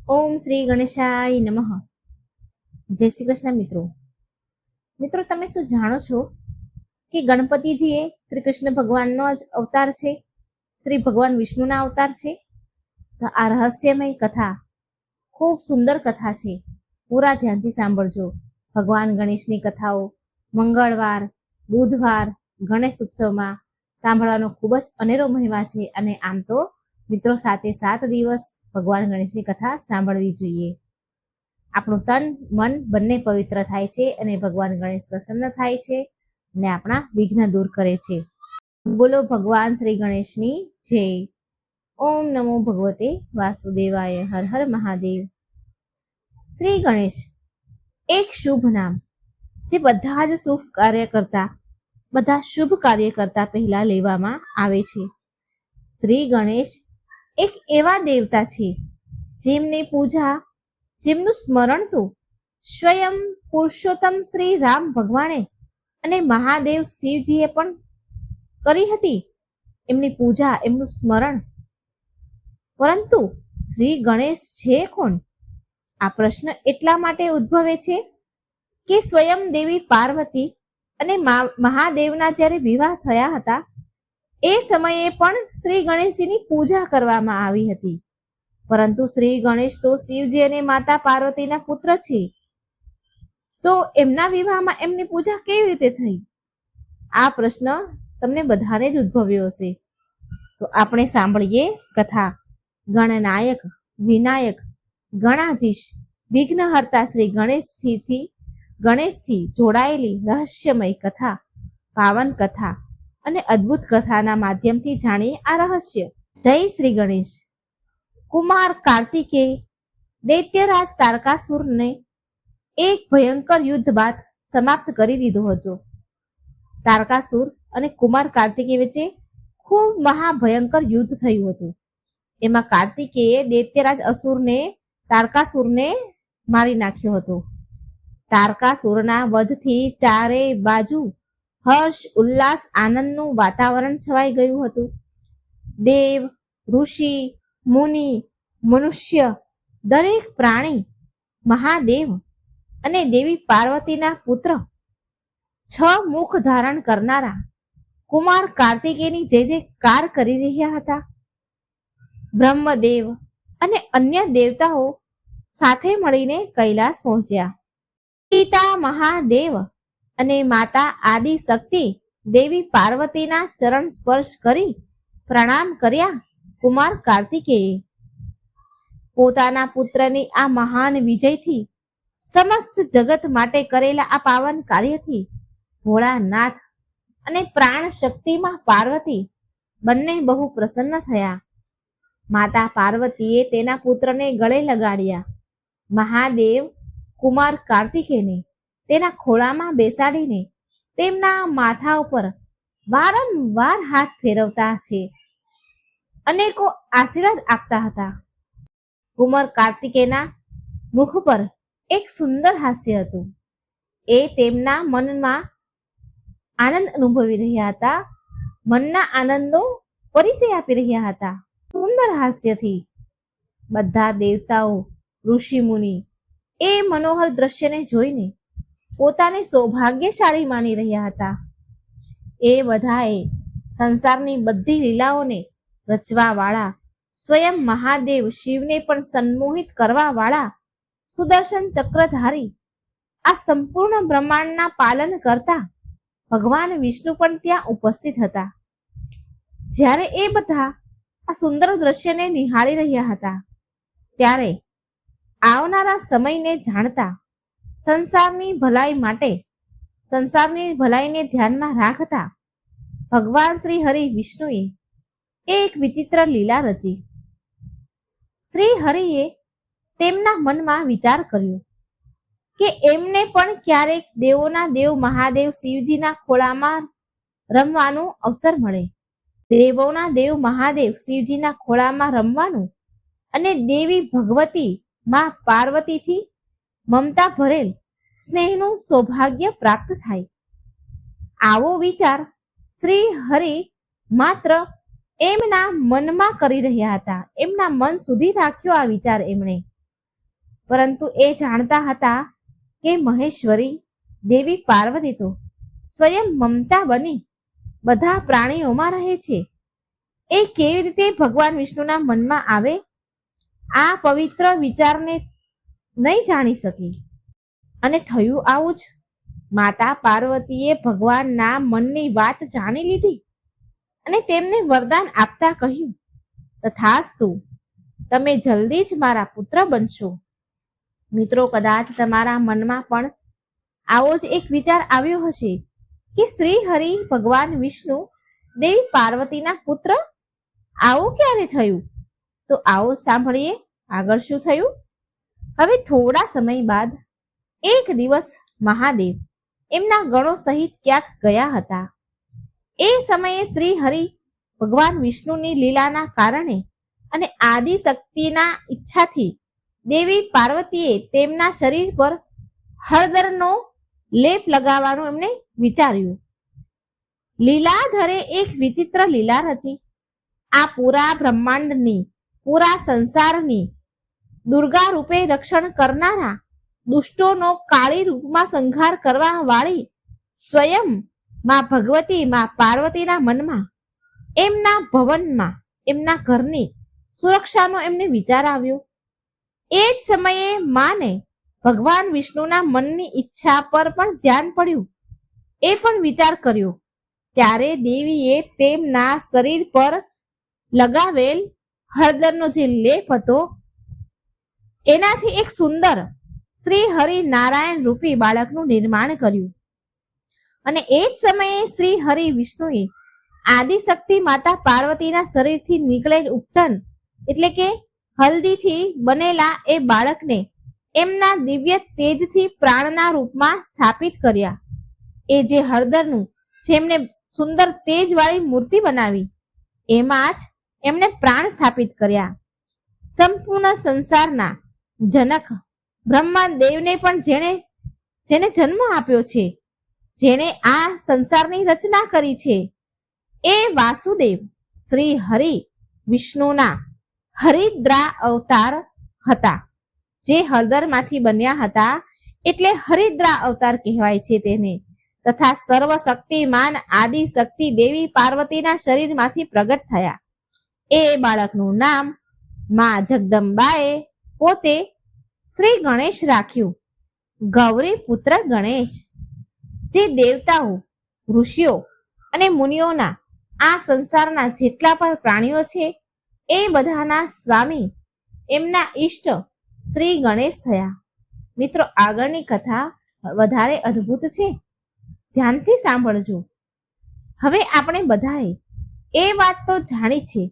ઓમ શ્રી ગણેશાય નમઃ. જય શ્રી કૃષ્ણ મિત્રો. મિત્રો, તમે શું જાણો છો કે ગણપતિજી એ શ્રી કૃષ્ણ ભગવાનનો જ અવતાર છે, શ્રી ભગવાન વિષ્ણુના અવતાર છે? તો આ રહસ્યમય કથા ખૂબ સુંદર કથા છે. પૂરા ધ્યાનથી સાંભળજો. ભગવાન ગણેશની કથાઓ મંગળવાર, બુધવાર, ગણેશ ઉત્સવમાં સાંભળવાનો ખૂબ જ અનેરો મહિમા છે. અને આમ તો મિત્રો 7 દિવસ ભગવાન ગણેશની કથા સાંભળવી જોઈએ. આપણું તન મન બંને પવિત્ર થાય છે અને ભગવાન ગણેશ પ્રસન્ન થાય છે અને આપણા વિઘ્ન દૂર કરે છે. બોલો ભગવાન શ્રી ગણેશની જય. ઓમ નમો ભગવતે વાસુદેવાય. હર હર મહાદેવ. શ્રી ગણેશ એક શુભ નામ, જે બધા જ શુભ કાર્ય કરતા પહેલા લેવામાં આવે છે. શ્રી ગણેશ એક એવા દેવતા છે જેમની પૂજા, જેમનું સ્મરણ તો સ્વયં પુરુષોત્તમ શ્રી રામ ભગવાને અને મહાદેવ શિવજીએ પણ કરી હતી. એમની પૂજા, એમનું સ્મરણ. પરંતુ શ્રી ગણેશ છે કોણ? આ પ્રશ્ન એટલા માટે ઉદ્ભવે છે કે સ્વયં દેવી પાર્વતી અને મહાદેવના જ્યારે વિવાહ થયા હતા એ સમયે પણ શ્રી ગણેશજીની પૂજા કરવામાં આવી હતી. પરંતુ શ્રી ગણેશ તો શિવજી અને માતા પાર્વતીના પુત્ર છે, તો એમના વિવાહમાં એમની પૂજા કેવી રીતે થઈ? આ પ્રશ્ન તમને બધાને જ ઉદ્ભવ્યો હશે. તો આપણે સાંભળીએ કથા. ગણનાયક, વિનાયક, ગણાધીશ, વિઘ્નહર્તા શ્રી ગણેશથી જોડાયેલી રહસ્યમય કથા, પાવન કથા અને અદ્ભુત કથાના માધ્યમથી જાણીએ આ રહસ્ય. જય શ્રી ગણેશ. કુમાર કાર્તિકેય દૈત્યરાજ તારકાસુરને એક ભયંકર યુદ્ધ બાદ સમાપ્ત કરી દીધો હતો. તારકાસુર અને કુમાર કાર્તિકેય વચ્ચે ખૂબ મહાભયંકર યુદ્ધ થયું હતું. એમાં કાર્તિકેયે દૈત્યરાજ તારકાસુરને મારી નાખ્યો હતો. તારકાસુરના વધથી ચારેય બાજુ હર્ષ, ઉલ્લાસ, આનંદનું વાતાવરણ છવાઈ ગયું હતું. દેવ, ઋષિ, મુનિ, મનુષ્ય, દરેક પ્રાણી મહાદેવ અને દેવી પાર્વતીના પુત્ર, 6 મુખ ધારણ કરનારા કુમાર કાર્તિકેયની જય જયકાર કરી રહ્યા હતા. બ્રહ્મદેવ અને અન્ય દેવતાઓ સાથે મળીને કૈલાસ પહોંચ્યા. પિતા મહાદેવ અને માતા આદિ શક્તિ દેવી પાર્વતીના ચરણ સ્પર્શ કરી પ્રણામ કર્યા. કુમાર કાર્તિકેયે પોતાના પુત્રની આ મહાન વિજયથી, સમસ્ત જગત માટે કરેલા આ પાવન કાર્યથી ભોળાનાથ અને પ્રાણ શક્તિમાં પાર્વતી બંને બહુ પ્રસન્ન થયા. માતા પાર્વતીએ તેના પુત્રને ગળે લગાડ્યા. મહાદેવ કુમાર કાર્તિકેયને તેના ખોળામાં બેસાડીને તેમના માથા ઉપર વારંવાર હાથ ફેરવતા છે, અનેકો આશીર્વાદ આપતા હતા. કુમાર કાર્તિકેયના મુખ પર એક સુંદર હાસ્ય હતું. એ તેમના મનમાં આનંદ અનુભવી રહ્યા હતા, મનના આનંદનો પરિચય આપી રહ્યા હતા. સુંદર હાસ્યથી બધા દેવતાઓ, ઋષિ મુનિ એ મનોહર દ્રશ્યને જોઈને પોતાને સૌભાગ્યશાળી માની રહ્યા હતા. એ બધાએ સંસારની બધી લીલાઓને રચવા વાળા, સ્વયં મહાદેવ શિવને પણ સંમોહિત કરવા વાળા સુદર્શન ચક્રધારી, આ સંપૂર્ણ બ્રહ્માંડના પાલન કરતા ભગવાન વિષ્ણુ પણ ત્યાં ઉપસ્થિત હતા. જ્યારે એ બધા આ સુંદર દ્રશ્યને નિહાળી રહ્યા હતા, ત્યારે આવનારા સમયને જાણતા, સંસારની ભલાઈને ધ્યાનમાં રાખતા ભગવાન શ્રી હરિ વિષ્ણુએ એક વિચિત્ર લીલા રચી. શ્રી હરિએ તેમના મનમાં વિચાર કર્યો કે એમને પણ ક્યારેક દેવોના દેવ મહાદેવ શિવજીના ખોળામાં રમવાનું અવસર મળે. દેવોના દેવ મહાદેવ શિવજીના ખોળામાં રમવાનું અને દેવી ભગવતી માં પાર્વતીથી મમતા ભરેલ સ્નેહનું સૌભાગ્ય પ્રાપ્ત થાય. આવો વિચાર શ્રી હરિ માત્ર એમના મનમાં કરી રહ્યા હતા. એમના મન સુધી રાખ્યો આ વિચાર એમણે. પરંતુ એ જાણતા હતા કે મહેશ્વરી દેવી પાર્વતી તો સ્વયં મમતા બની બધા પ્રાણીઓમાં રહે છે. એ કેવી રીતે ભગવાન વિષ્ણુના મનમાં આવે? આ પવિત્ર વિચારને નહીં જાણી શકી. અને થયું આવું જ. માતા પાર્વતીએ ભગવાનના મનની વાત જાણી લીધી અને તેમને વરદાન આપતા કહ્યું, તથાસ્તુ, તમે જલ્દી જ મારા પુત્ર બનશો. મિત્રો, કદાચ તમારા મનમાં પણ આવો જ એક વિચાર આવ્યો હશે કે શ્રી હરિ ભગવાન વિષ્ણુ દેવી પાર્વતીના પુત્ર આવું ક્યારે થયું? તો આવો સાંભળીએ આગળ શું થયું. હવે થોડા સમય બાદ એક દિવસ મહાદેવ એમના ગણો સહિત ક્યાંક ગયા હતા. એ સમયે શ્રી હરિ ભગવાન વિષ્ણુની લીલાના કારણે અને આદિ શક્તિના ઈચ્છાથી દેવી પાર્વતીએ તેમના શરીર પર હળદરનો લેપ લગાવવાનું એમને વિચાર્યું. લીલાધરે એક વિચિત્ર લીલા રચી. આ પૂરા બ્રહ્માંડની, પૂરા સંસારની દુર્ગા રૂપે રક્ષણ કરનારા, દુષ્ટોનો કાળી રૂપમાં સંહાર કરવા વાળી સ્વયં માં ભગવતી, માં પાર્વતીના મનમાં, એમના ભવનમાં, એમના ઘરની સુરક્ષાનો એમને વિચાર આવ્યો. એ જ સમયે માને ભગવાન વિષ્ણુના મનની ઈચ્છા પર પણ ધ્યાન પડ્યું. એ પણ વિચાર કર્યો. ત્યારે દેવીએ તેમના શરીર પર લગાવેલ હળદરનો જે લેપ હતો એનાથી એક સુંદર શ્રી હરિ નારાયણ રૂપી બાળકનું નિર્માણ કર્યું. અને એ જ સમયે શ્રી હરિ વિષ્ણુએ આદિશક્તિ માતા પાર્વતીના શરીરથી નીકળેલ ઉપટન એટલે કે હલ્દીથી બનેલા એ બાળકને એમના દિવ્ય તેજથી પ્રાણના રૂપમાં સ્થાપિત કર્યા. એ જે હળદરનું જેમને સુંદર તેજવાળી મૂર્તિ બનાવી એમાં જ એમને પ્રાણ સ્થાપિત કર્યા. સંપૂર્ણ સંસારના જનક બ્રહ્માદેવને પણ જેને જન્મ આપ્યો છે, જેણે આ સંસારની રચના કરી છે, એ વાસુદેવ શ્રી હરિ વિષ્ણુના હરિદ્રા અવતાર હતા. જે હળદરમાંથી બન્યા હતા એટલે હરિદ્રા અવતાર કહેવાય છે તેને. તથા સર્વશક્તિમાન આદિ શક્તિ દેવી પાર્વતીના શરીરમાંથી પ્રગટ થયા. એ બાળકનું નામ માં જગદંબાએ પોતે શ્રી ગણેશ રાખ્યું. ગૌરી પુત્ર ગણેશ. જે દેવતાઓ, ઋષિઓ અને મુનિઓના આ સંસારના જેટલા પણ પ્રાણીઓ છે એ બધાના સ્વામી, એમના ઈષ્ટ શ્રી ગણેશ થયા. મિત્રો, આગળની કથા વધારે અદ્ભુત છે, ધ્યાનથી સાંભળજો. હવે આપણે બધાએ એ વાત તો જાણી છે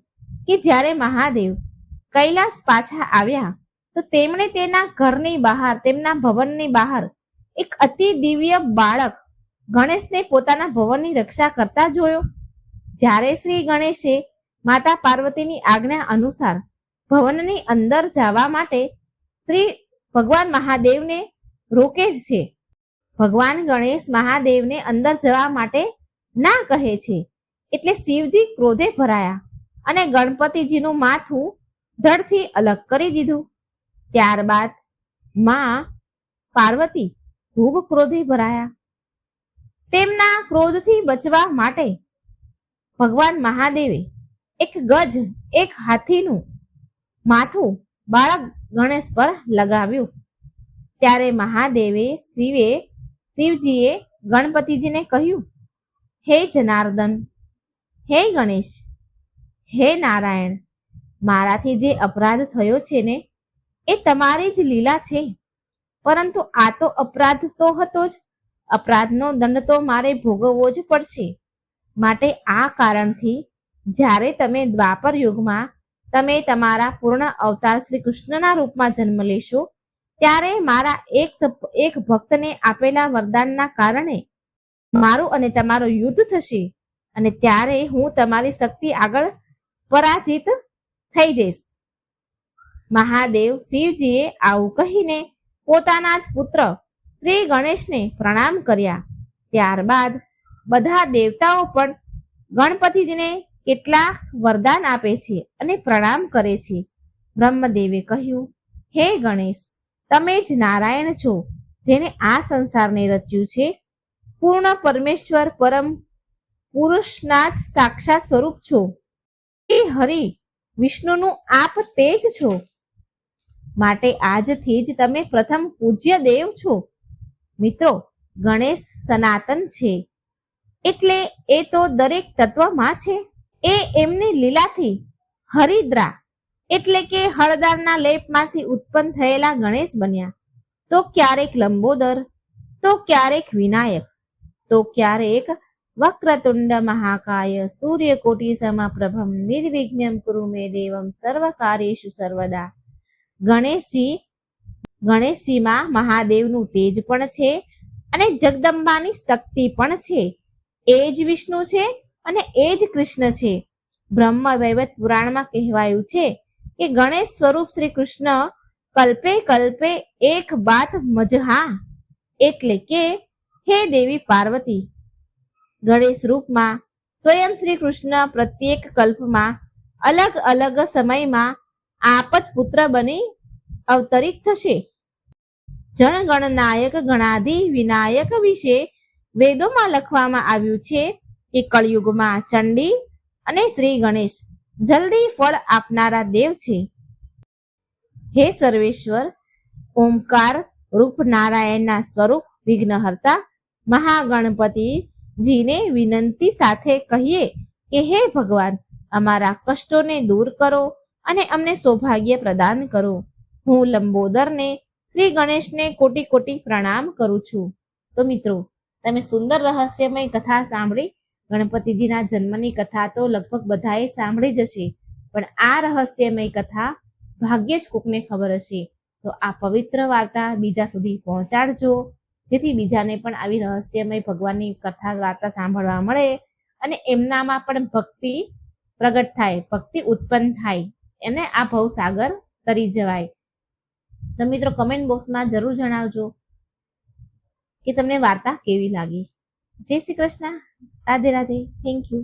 કે જ્યારે મહાદેવ કૈલાસ પાછા આવ્યા તો તેમણે તેના ઘરની બહાર, તેમના ભવનની બહાર એક અતિ દિવ્ય બાળક ગણેશને પોતાના ભવનની રક્ષા કરતા જોયો. જ્યારે શ્રી ગણેશે માતા પાર્વતીની આજ્ઞા અનુસાર ભવનની અંદર જવા માટે શ્રી ભગવાન મહાદેવને રોકે છે. ભગવાન ગણેશ મહાદેવને અંદર જવા માટે ના કહે છે એટલે શિવજી ક્રોધે ભરાયા અને ગણપતિજીનું માથું ધડથી અલગ કરી દીધું. ત્યારબાદ માં પાર્વતી ખૂબ ક્રોધે ભરાયા. તેમના ક્રોધથી બચવા માટે ભગવાન મહાદેવે એક ગજ, એક હાથીનું માથું બાળક ગણેશ પર લગાવ્યું. ત્યારે મહાદેવે શિવજીએ ગણપતિજીને કહ્યું, હે જનાર્દન, હે ગણેશ, હે નારાયણ, મારાથી જે અપરાધ થયો છે ને એ તમારી જ લીલા છે, પરંતુ આ તો અપરાધ તો હતો જ. અપરાધનો દંડ તો મારે ભોગવવો જ પડશે. માટે આ કારણથી જ્યારે તમે દ્વાપર યુગમાં તમે તમારા પૂર્ણ અવતાર શ્રી કૃષ્ણના રૂપમાં જન્મ લેશો ત્યારે મારા એક ભક્તને આપેલા વરદાનના કારણે મારું અને તમારું યુદ્ધ થશે અને ત્યારે હું તમારી શક્તિ આગળ પરાજિત થઈ જઈશ. મહાદેવ શિવજીએ આવું કહીને પોતાના જ પુત્ર શ્રી ગણેશને પ્રણામ કર્યા. ત્યારબાદ બધા દેવતાઓ પણ ગણપતિજીને કેટલાક વરદાન આપે છે અને પ્રણામ કરે છે. બ્રહ્મદેવે કહ્યું, હે ગણેશ, તમે જ નારાયણ છો, જેને આ સંસારને રચ્યું છે. પૂર્ણ પરમેશ્વર પરમ પુરુષના જ સાક્ષાત સ્વરૂપ છો. એ હરિ વિષ્ણુનું આપ તેજ છો. માટે આજથી જ તમે પ્રથમ પૂજ્ય દેવ છો. મિત્રો, ગણેશ સનાતન છે, એટલે એ તો દરેક તત્વમાં છે. એ એમની લીલાથી હરિદ્રા એટલે કે હળદરના લેપમાંથી ઉત્પન્ન થયેલા ગણેશ બન્યા. તો ક્યારેક લંબોદર, તો ક્યારેક વિનાયક, તો ક્યારેક વક્રતુંડ મહાકાય સૂર્યકોટિ સમપ્રભમ નિર્વિઘ્નમ કુરુ મે દેવમ સર્વ કાર્યેષુ સર્વદા. ગણેશજીમાં મહાદેવનું તેજ પણ છે અને જગદંબાની શક્તિ પણ છે. એ જ વિષ્ણુ છે અને એ જ કૃષ્ણ છે. બ્રહ્મ વૈવર્ત પુરાણમાં કહેવાયું છે કે ગણેશ સ્વરૂપ શ્રી કૃષ્ણ કલ્પે કલ્પે એક બાત મજહા, એટલે કે હે દેવી પાર્વતી, ગણેશ રૂપમાં સ્વયં શ્રી કૃષ્ણ પ્રત્યેક કલ્પમાં અલગ અલગ સમયમાં આપ જ પુત્ર બની અવતરિત થશે. જનગણનાયક ગણાધિ વિનાયક વિશે વેદોમાં લખવામાં આવ્યું છે કે કળિયુગમાં ચંડી અને શ્રી ગણેશ જલ્દી ફળ આપનારા દેવ છે. હે સર્વેશ્વર, ઓમકાર રૂપ નારાયણના સ્વરૂપ વિઘ્નહર્તા મહાગણપતિજીને વિનંતી સાથે કહીએ કે હે ભગવાન, અમારા કષ્ટોને દૂર કરો અને અમને સૌભાગ્ય પ્રદાન કરો. હું લંબોદરને શ્રી ગણેશને કોટી કોટી પ્રણામ કરું છું. તો મિત્રો, તમે સુંદર રહસ્યમય કથા સાંભળી. ગણપતિજીના જન્મની કથા તો લગભગ બધાએ સાંભળી જ હશે, પણ આ રહસ્યમય કથા ભાગ્યે જ કોકને ખબર હશે. તો આ પવિત્ર વાર્તા બીજા સુધી પહોંચાડજો, જેથી બીજાને પણ આવી રહસ્યમય ભગવાનની કથા વાર્તા સાંભળવા મળે અને એમનામાં પણ ભક્તિ પ્રગટ થાય, ભક્તિ ઉત્પન્ન થાય, એને આ ભવસાગર તરી જવાય. તો મિત્રો, કમેન્ટ બોક્સમાં જરૂર જણાવજો કે તમને વાર્તા કેવી લાગી. જય શ્રી કૃષ્ણ. રાધે રાધે. Thank you.